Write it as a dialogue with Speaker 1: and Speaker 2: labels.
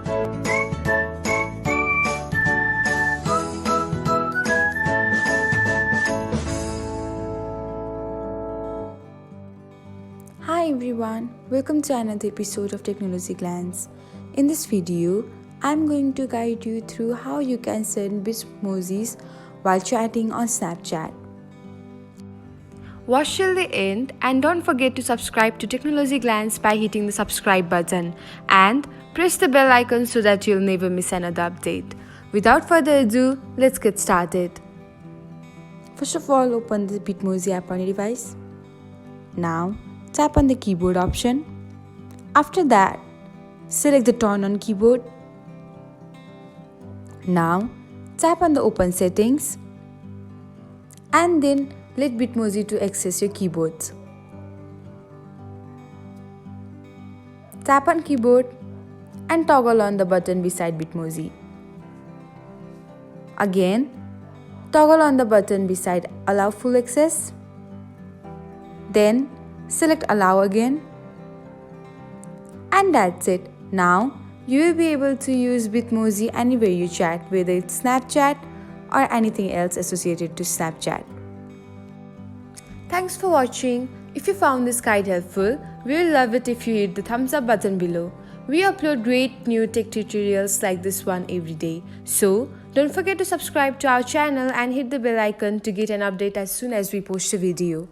Speaker 1: Hi everyone, welcome to another episode of Technology Glance. In this video, I'm going to guide you through how you can send Bitmojis while chatting on Snapchat.
Speaker 2: Watch till the end and don't forget to subscribe to Technology Glance by hitting the subscribe button and press the bell icon so that you'll never miss another update. Without further ado, let's get started.
Speaker 1: First of all, open the Bitmoji app on your device. Now, tap on the keyboard option. After that, select the turn on keyboard. Now, tap on the open settings and then let Bitmoji to access your keyboards. Tap on keyboard and toggle on the button beside Bitmoji. Again, toggle on the button beside Allow Full Access. Then, select Allow again. And that's it. Now, you will be able to use Bitmoji anywhere you chat, whether it's Snapchat or anything else associated to Snapchat.
Speaker 2: Thanks for watching. If you found this guide helpful, we'll love it if you hit the thumbs up button below. We upload great new tech tutorials like this one every day. So, don't forget to subscribe to our channel and hit the bell icon to get an update as soon as we post a video.